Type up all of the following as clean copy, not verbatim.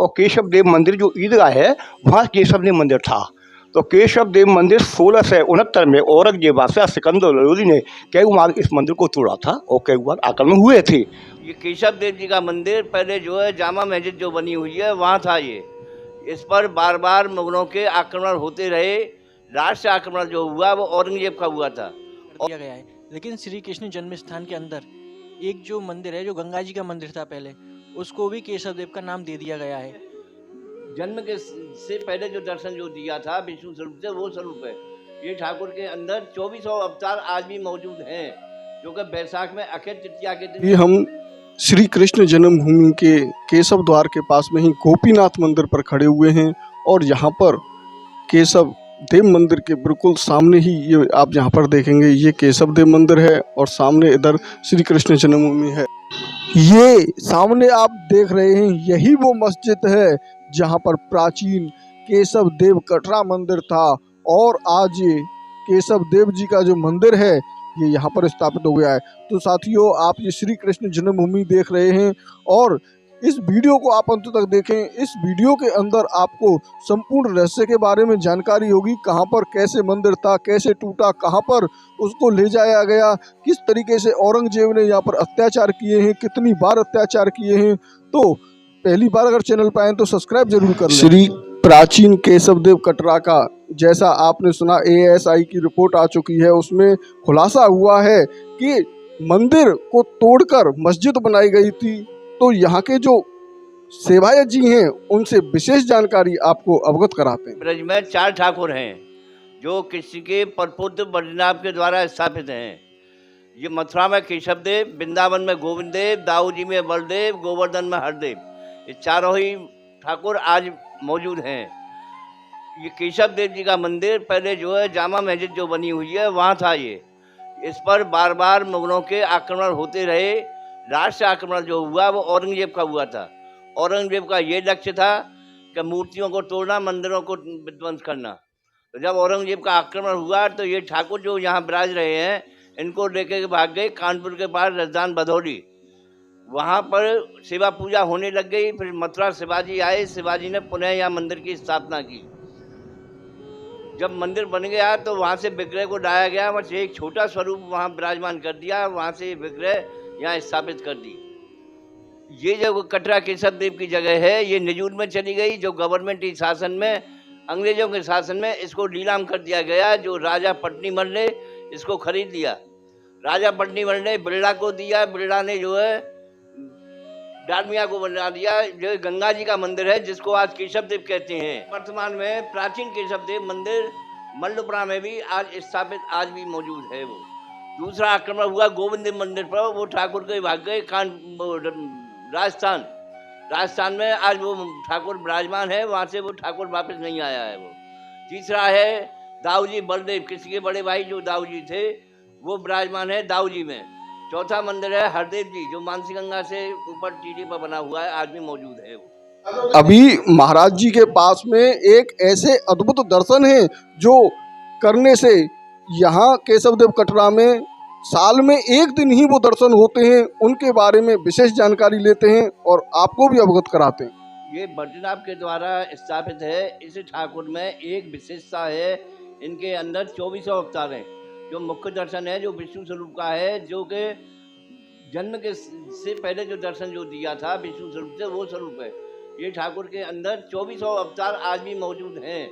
और केशव देव मंदिर जो ईदगाह है वहाँ केशव देव मंदिर था। तो केशव देव मंदिर 1669 में औरंगजेब बादशाह सिकंदर लोदी ने कई बार इस मंदिर को तोड़ा था और कई बार आक्रमण हुए थे। ये केशव देव जी का मंदिर पहले जो है जामा मस्जिद जो बनी हुई है वहाँ था ये। इस पर बार बार मुगलों के आक्रमण होते रहे। राष्ट्र आक्रमण जो हुआ वो औरंगजेब का हुआ था। दिया गया है, लेकिन श्री कृष्ण जन्म स्थान के अंदर एक जो मंदिर है, जो गंगा जी का मंदिर था पहले, उसको भी केशव देव का नाम दे दिया गया है। जन्म के से पहले जो दर्शन जो दिया था विष्णु स्वरूप से, वो स्वरूप है। ये ठाकुर के अंदर 2400 अवतार आज भी मौजूद हैं, जो कि बैसाख में अक्षय तृतीया के दिन। ये हम श्री कृष्ण जन्मभूमि के केशव द्वार के पास में ही गोपीनाथ मंदिर पर खड़े हुए हैं और यहाँ पर केशव देव मंदिर के बिल्कुल सामने ही ये आप यहाँ पर देखेंगे, ये केशव देव मंदिर है और सामने इधर श्री कृष्ण जन्मभूमि है। ये सामने आप देख रहे हैं, यही वो मस्जिद है जहाँ पर प्राचीन केशव देव कटरा मंदिर था और आज ये केशव देव जी का जो मंदिर है ये यहाँ पर स्थापित हो गया है। तो साथियों, आप ये श्री कृष्ण जन्मभूमि देख रहे हैं और इस वीडियो को आप अंत तक देखें। इस वीडियो के अंदर आपको संपूर्ण रहस्य के बारे में जानकारी होगी, कहाँ पर कैसे मंदिर था, कैसे टूटा, कहाँ पर उसको ले जाया गया, किस तरीके से औरंगजेब ने यहाँ पर अत्याचार किए हैं, कितनी बार अत्याचार किए हैं। तो पहली बार अगर चैनल पर आए तो सब्सक्राइब जरूर कर लें। श्री प्राचीन केशव देव कटरा का जैसा आपने सुना, ASI की रिपोर्ट आ चुकी है, उसमें खुलासा हुआ है कि मंदिर को तोड़कर मस्जिद बनाई गई थी। तो यहाँ के जो सेवायत जी हैं उनसे विशेष जानकारी आपको अवगत कराते हैं। ब्रज में 4 ठाकुर हैं जो किसी के परपुत्र बद्रीनाथ के द्वारा स्थापित हैं। ये मथुरा में केशव देव, वृंदावन में गोविंद देव, दाऊजी में बलदेव, गोवर्धन में हरदेव, ये चारों ही ठाकुर आज मौजूद हैं। ये केशव देव जी का मंदिर पहले जो है जामा मस्जिद जो बनी हुई है वहाँ था ये। इस पर बार बार मुगलों के आक्रमण होते रहे। राष्ट्र आक्रमण जो हुआ वो औरंगजेब का हुआ था। औरंगजेब का ये लक्ष्य था कि मूर्तियों को तोड़ना, मंदिरों को विध्वंस करना। तो जब औरंगजेब का आक्रमण हुआ तो ये ठाकुर जो यहाँ विराज रहे हैं, इनको लेकर भाग गए कानपुर के पास रजदान भदौली। वहाँ पर सेवा पूजा होने लग गई। फिर मथुरा शिवाजी आए, शिवाजी ने पुनः यहाँ मंदिर की स्थापना की। जब मंदिर बन गया तो वहाँ से विग्रह को लाया गया, बस एक छोटा स्वरूप वहाँ विराजमान कर दिया, वहाँ से विग्रह यहाँ स्थापित कर दी। ये जो कटरा केशव देव की जगह है ये निजूर में चली गई, जो गवर्नमेंट शासन में, अंग्रेजों के शासन में इसको नीलाम कर दिया गया। जो राजा पटनीमल ने इसको खरीद लिया। राजा पटनीमल ने बिरला को दिया, बिरला ने जो है डालमिया को बना दिया। जो गंगा जी का मंदिर है जिसको आज केशव देव कहते हैं। वर्तमान में प्राचीन केशव देव मंदिर मल्लपुरा में भी आज स्थापित आज भी मौजूद है। वो दूसरा आक्रमण हुआ गोविंद देव मंदिर पर, वो ठाकुर के भाग गए राजस्थान में। आज वो ठाकुर विराजमान है, वहाँ से वो ठाकुर वापस नहीं आया है। वो तीसरा है दाऊजी बलदेव, किसी के बड़े भाई जो दाऊजी थे वो विराजमान है दाऊजी में। चौथा मंदिर है हरदेव जी, जो मानसी गंगा से ऊपर टीडी पर बना हुआ है, आज भी मौजूद है। वो अभी महाराज जी के पास में एक ऐसे अद्भुत दर्शन है जो करने से यहाँ केशव देव कटरा में साल में एक दिन ही वो दर्शन होते हैं। उनके बारे में विशेष जानकारी लेते हैं और आपको भी अवगत कराते हैं। ये बद्रीनाथ के द्वारा स्थापित है। इस ठाकुर में एक विशेषता है, इनके अंदर 2400 अवतार हैं। जो मुख्य दर्शन है जो विष्णु स्वरूप का है, जो कि जन्म के से पहले जो दर्शन जो दिया था विष्णु स्वरूप से, वो स्वरूप है। ये ठाकुर के अंदर 2400 अवतार आज भी मौजूद हैं,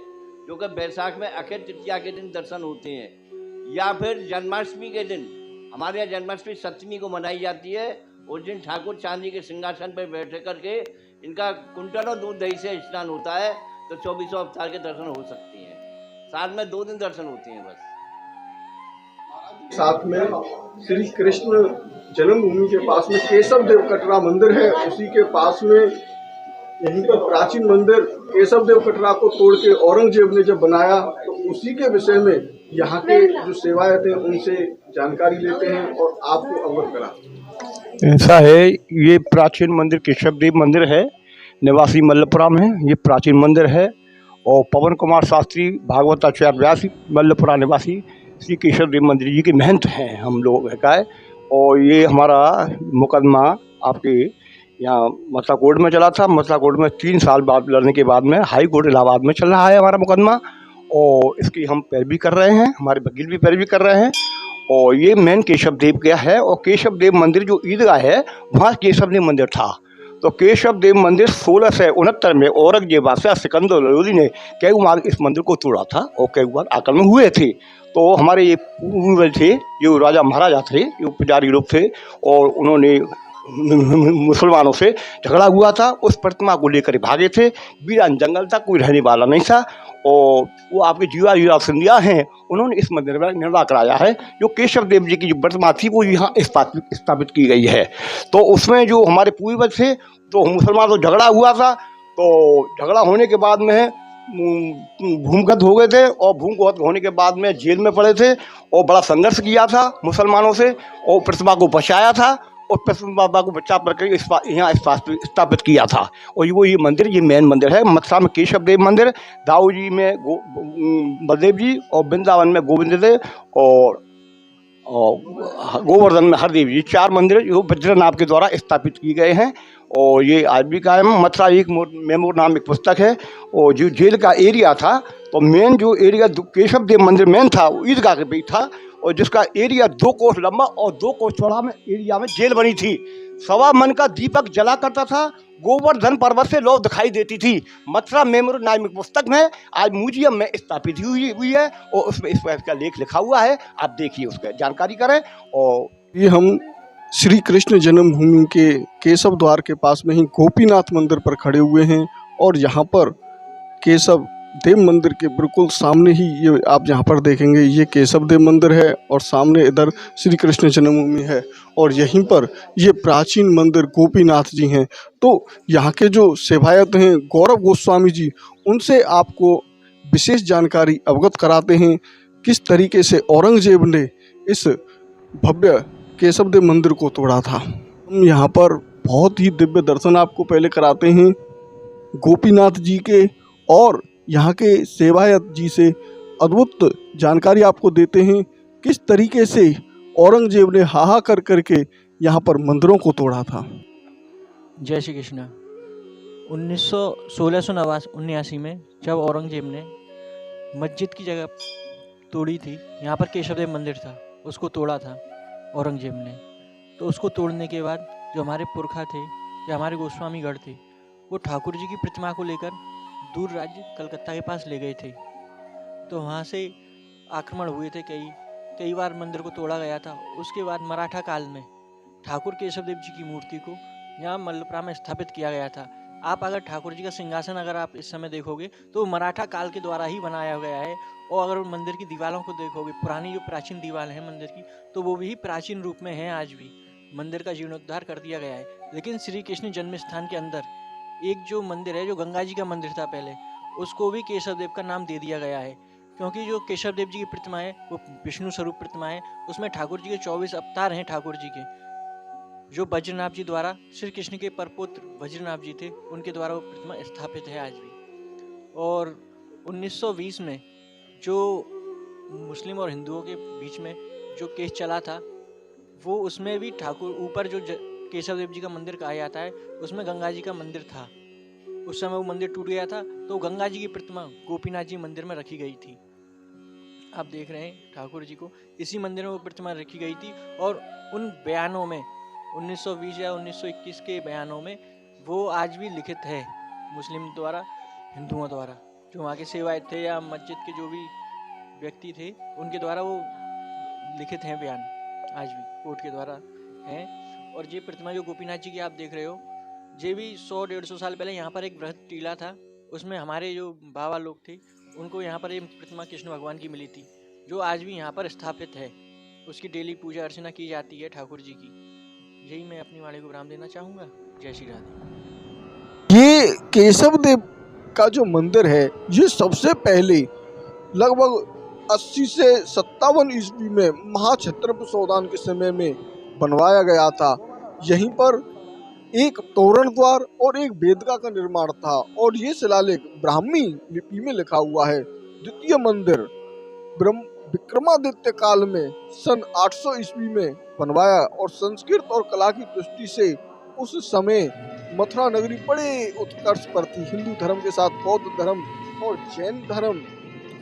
जो कि बैसाख में अक्षय तृतीया के दिन दर्शन होते हैं, या फिर जन्माष्टमी के दिन। हमारे यहाँ जन्माष्टमी सप्तमी को मनाई जाती है। उस दिन ठाकुर चांदी के सिंहासन पर बैठे करके इनका कुंटलों दूध दही से स्नान होता है, तो 2400 अवतार के दर्शन हो सकते हैं। साल में 2 दिन दर्शन होते हैं बस। साथ में श्री कृष्ण जन्मभूमि के पास में केशव देव कटरा मंदिर है, उसी के पास में यहीं पर प्राचीन मंदिर केशव देव कटरा को तोड़ के औरंगजेब ने जब बनाया, तो उसी के विषय में यहाँ के जो सेवायत हैं उनसे जानकारी लेते हैं और आपको अवगत कराते हैं। ऐसा है, ये प्राचीन मंदिर केशव देव मंदिर है, निवासी मल्लपुरा में ये प्राचीन मंदिर है। और पवन कुमार शास्त्री भागवताचार्य व्यास मल्लपुरा निवासी श्री केशव देव मंदिर जी के महंत हैं हम लोग का है। और ये हमारा मुकदमा आपके यहाँ मथुरा कोर्ट में चला था। मथुरा कोर्ट में 3 साल बाद लड़ने के बाद में हाई कोर्ट इलाहाबाद में चल रहा है हमारा मुकदमा, और इसकी हम पैरवी कर रहे हैं, हमारे वकील भी पैरवी कर रहे हैं। और ये मेन केशव देव का है, और केशव देव मंदिर जो ईदगाह है वहाँ केशव देव मंदिर था। तो केशव देव मंदिर 1669 में औरंगजेब बादशाह सिकंदर लोदी ने कई बार इस मंदिर को तोड़ा था और कई बार आक्रमण हुए थे। तो हमारे ये पूर्वज थे, जो राजा महाराजा थे, जो पुजारी लोग थे, और उन्होंने मुसलमानों से झगड़ा हुआ था, उस प्रतिमा को लेकर भागे थे। वीरान जंगल था, कोई रहने वाला नहीं था, और वो आपके जीवा सिंधिया हैं, उन्होंने इस मंदिर में निर्माण कराया है। जो केशव देव जी की जो प्रतिमा थी वो यहाँ स्थापित की गई है। तो उसमें जो हमारे पूर्वज थे, तो मुसलमानों से झगड़ा हुआ था, तो झगड़ा होने के बाद में भूमिगत हो गए थे, और भूमिगत होने के बाद में जेल में पड़े थे, और बड़ा संघर्ष किया था मुसलमानों से, और प्रतिमा को बचाया था, और प्रतिमा को बचा कर यहाँ स्थापित किया था। और ये मंदिर, ये मेन मंदिर है मथुरा में केशव देव मंदिर, दाऊजी में बलदेव जी, और वृंदावन में गोविंद देव, और गोवर्धन में हरदेव जी, 4 मंदिर जो वज्रनाभ के द्वारा स्थापित किए गए हैं। और ये आज भी कायम है। मथुरा एक मेमोर नाम एक पुस्तक है, और जो जेल का एरिया था, तो मेन जो एरिया केशव देव मंदिर मेन था वो ईदगाह के बीच था, और जिसका एरिया 2 कोस लंबा और 2 कोस चौड़ा में एरिया में जेल बनी थी। 1.25 मन का दीपक जला करता था, गोवर्धन पर्वत से लौ दिखाई देती थी। मथुरा मेमोर नामक पुस्तक में आज म्यूजियम में स्थापित हुई है, और उसमें इस पर इसका लेख लिखा हुआ है, आप देखिए, उसका जानकारी करें। और ये हम श्री कृष्ण जन्मभूमि के केशव द्वार के पास में ही गोपीनाथ मंदिर पर खड़े हुए हैं, और यहाँ पर केशव देव मंदिर के बिल्कुल सामने ही ये आप यहाँ पर देखेंगे, ये केशव देव मंदिर है, और सामने इधर श्री कृष्ण जन्मभूमि है, और यहीं पर ये प्राचीन मंदिर गोपीनाथ जी हैं। तो यहाँ के जो सेवायत हैं गौरव गोस्वामी जी, उनसे आपको विशेष जानकारी अवगत कराते हैं किस तरीके से औरंगजेब ने इस भव्य केशव देव मंदिर को तोड़ा था। हम यहाँ पर बहुत ही दिव्य दर्शन आपको पहले कराते हैं गोपीनाथ जी के, और यहाँ के सेवायत जी से अद्भुत जानकारी आपको देते हैं किस तरीके से औरंगजेब ने हाहाकार करके यहाँ पर मंदिरों को तोड़ा था। जय श्री कृष्ण। 1679 में जब औरंगजेब ने मस्जिद की जगह तोड़ी थी, यहाँ पर केशव देव मंदिर था, उसको तोड़ा था औरंगजेब ने। तो उसको तोड़ने के बाद जो हमारे पुरखा थे या हमारे गोस्वामीगढ़ थे, वो ठाकुर जी की प्रतिमा को लेकर दूर राज्य कलकत्ता के पास ले गए थे। तो वहाँ से आक्रमण हुए थे, कई बार मंदिर को तोड़ा गया था। उसके बाद मराठा काल में ठाकुर केशव देव जी की मूर्ति को यहाँ मल्लपुरा में स्थापित किया गया था। आप अगर ठाकुर जी का सिंहासन अगर आप इस समय देखोगे तो मराठा काल के द्वारा ही बनाया गया है, और अगर मंदिर की दीवारों को देखोगे, पुरानी जो प्राचीन दीवार है मंदिर की, तो वो भी प्राचीन रूप में है। आज भी मंदिर का जीर्णोद्धार कर दिया गया है, लेकिन श्री कृष्ण जन्म स्थान के अंदर एक जो मंदिर है, जो गंगा जी का मंदिर था पहले, उसको भी केशव देव का नाम दे दिया गया है, क्योंकि जो केशव देव जी की प्रतिमा है वो विष्णु स्वरूप प्रतिमा है। उसमें ठाकुर जी के 24 अवतार हैं ठाकुर जी के, जो वज्रनाभ जी द्वारा, श्री कृष्ण के परपुत्र वज्रनाभ जी थे, उनके द्वारा वो प्रतिमा स्थापित है आज भी। और 1920 में जो मुस्लिम और हिंदुओं के बीच में जो केस चला था, वो उसमें भी ठाकुर ऊपर जो केशव देव जी का मंदिर कहा जाता है, उसमें गंगा जी का मंदिर था। उस समय वो मंदिर टूट गया था, तो गंगा जी की प्रतिमा गोपीनाथ जी मंदिर में रखी गई थी। आप देख रहे हैं ठाकुर जी को, इसी मंदिर में वो प्रतिमा रखी गई थी। और उन बयानों में 1920 या 1921 के बयानों में वो आज भी लिखित है, मुस्लिम द्वारा, हिंदुओं द्वारा, जो वहाँ के सेवायत थे या मस्जिद के जो भी व्यक्ति थे, उनके द्वारा वो लिखित हैं बयान, आज भी कोर्ट के द्वारा हैं। और ये प्रतिमा जो गोपीनाथ जी की आप देख रहे हो, ये भी 100-150 साल पहले यहाँ पर एक बृहद टीला था, उसमें हमारे जो बाबा लोग थे, उनको यहाँ पर ये प्रतिमा कृष्ण भगवान की मिली थी, जो आज भी यहाँ पर स्थापित है। उसकी डेली पूजा अर्चना की जाती है ठाकुर जी की। यही मैं अपनी वाणी को विराम देना चाहूँगा। जय श्री राधे। ये केशव देव का जो मंदिर है, ये सबसे पहले लगभग 80 से 57 ईस्वी में महाक्षत्रप सौदान के समय में बनवाया गया था। यहीं पर एक तोरण द्वार और एक वेदिका का निर्माण था, और ये शिलालेख ब्राह्मी लिपि में लिखा हुआ है। द्वितीय मंदिर विक्रमादित्य काल में सन 800 ईस्वी में बनवाया, और संस्कृत और कला की दृष्टि से उस समय मथुरा नगरी बड़े उत्कर्ष पर थी। हिंदू धर्म के साथ बौद्ध धर्म और जैन धर्म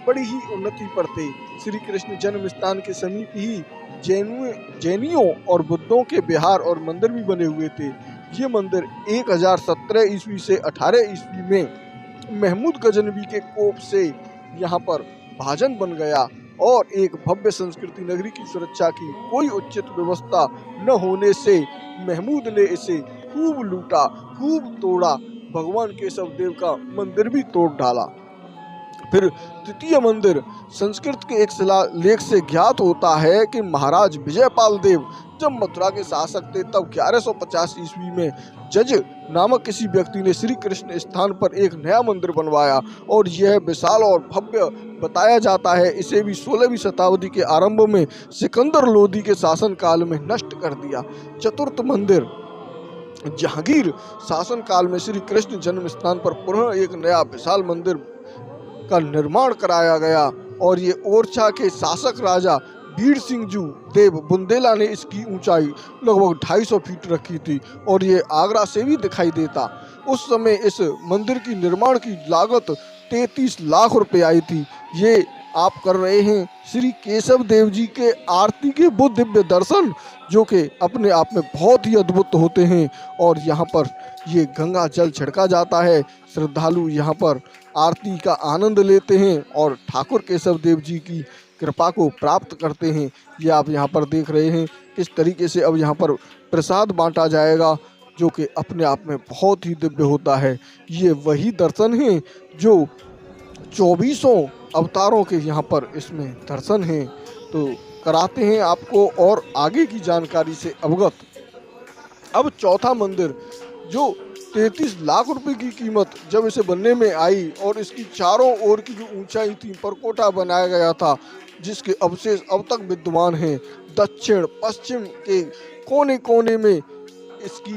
बड़ी ही उन्नति पर थे। श्री कृष्ण जन्म स्थान के समीप ही जैनियों और बुद्धों के विहार और मंदिर भी बने हुए थे। ये मंदिर 1017 ईस्वी से 18 ईस्वी में महमूद गजनवी के कोप से यहाँ पर भाजन बन गया और एक भव्य संस्कृति नगरी की सुरक्षा की कोई उचित व्यवस्था न होने से महमूद ने इसे खूब लूटा, खूब तोड़ा। भगवान केशव देव का मंदिर भी तोड़ डाला। फिर द्वितीय मंदिर संस्कृत के एक शिलालेख से ज्ञात होता है कि महाराज विजयपाल देव जब मथुरा के शासक थे तब 1150 ईस्वी में जज नामक किसी व्यक्ति ने श्री कृष्ण स्थान पर एक नया मंदिर बनवाया और यह विशाल और भव्य बताया जाता है। इसे भी 16वीं शताब्दी के आरंभ में सिकंदर लोदी के शासन काल में नष्ट कर दिया। चतुर्थ मंदिर जहांगीर शासन काल में श्री कृष्ण जन्म स्थान पर पुनः एक नया विशाल मंदिर का निर्माण कराया गया और ये ओरछा के शासक राजा वीर सिंह जू देव बुंदेला ने इसकी ऊंचाई लगभग 250 फीट रखी थी और ये आगरा से भी दिखाई देता। उस समय इस मंदिर की निर्माण की लागत 33 लाख रुपए आई थी। ये आप कर रहे हैं श्री केशव देव जी के आरती के वो दिव्य दर्शन जो कि अपने आप में बहुत ही अद्भुत होते हैं। और यहाँ पर ये गंगा जल छिड़का जाता है, श्रद्धालु यहाँ पर आरती का आनंद लेते हैं और ठाकुर केशव देव जी की कृपा को प्राप्त करते हैं। ये आप यहाँ पर देख रहे हैं किस तरीके से अब यहाँ पर प्रसाद बांटा जाएगा जो कि अपने आप में बहुत ही दिव्य होता है। ये वही दर्शन हैं जो 24 अवतारों के यहाँ पर इसमें दर्शन हैं। तो कराते हैं आपको और आगे की जानकारी से अवगत। अब चौथा मंदिर जो 33 लाख रुपए की कीमत जब इसे बनने में आई और इसकी चारों ओर की जो ऊंचाई थी परकोटा बनाया गया था जिसके अवशेष अब तक विद्यमान हैं। दक्षिण पश्चिम के कोने कोने में इसकी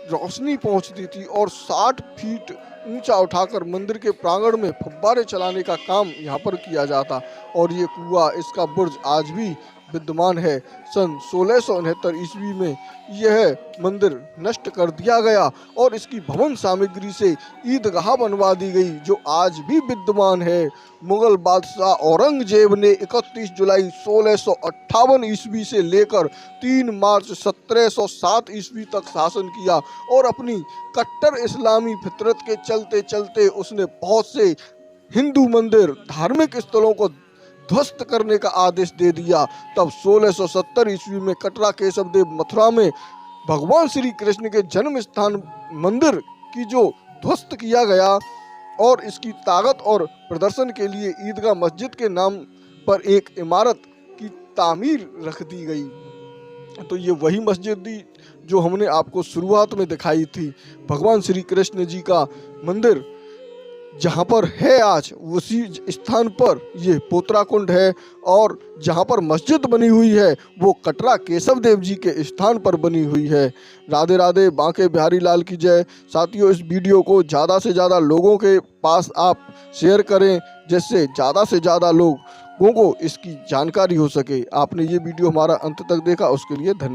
रोशनी पहुंचती थी और 60 फीट ऊंचा उठाकर मंदिर के प्रांगण में फव्वारे चलाने का काम यहाँ पर किया जाता और ये कुआं, इसका बुर्ज आज भी विद्यमान है। सन 1669 ईस्वी में यह मंदिर नष्ट कर दिया गया और इसकी भवन सामग्री से ईदगाह बनवा दी गई जो आज भी विद्यमान है। मुगल बादशाह औरंगजेब ने 31 जुलाई 1658 ईस्वी से लेकर 3 मार्च 1707 ईस्वी तक शासन किया और अपनी कट्टर इस्लामी फितरत के चलते चलते उसने बहुत से हिंदू मंदिर, धार्मिक स्थलों को ध्वस्त करने का आदेश दे दिया। तब 1670 ईस्वी में कटरा केशव देव मथुरा में भगवान श्री कृष्ण के जन्म स्थान मंदिर की जो ध्वस्त किया गया और इसकी ताकत और प्रदर्शन के लिए ईदगाह मस्जिद के नाम पर एक इमारत की तामीर रख दी गई। तो ये वही मस्जिद थी जो हमने आपको शुरुआत में दिखाई थी। भगवान श्री कृष्ण जी का मंदिर जहाँ पर है आज उसी स्थान पर ये पोतरा कुंड है और जहाँ पर मस्जिद बनी हुई है वो कटरा केशव देव जी के स्थान पर बनी हुई है। राधे राधे, बांके बिहारी लाल की जय। साथियों, इस वीडियो को ज़्यादा से ज़्यादा लोगों के पास आप शेयर करें जिससे ज़्यादा से ज़्यादा लोगों को इसकी जानकारी हो सके। आपने ये वीडियो हमारा अंत तक देखा उसके लिए धन्यवाद।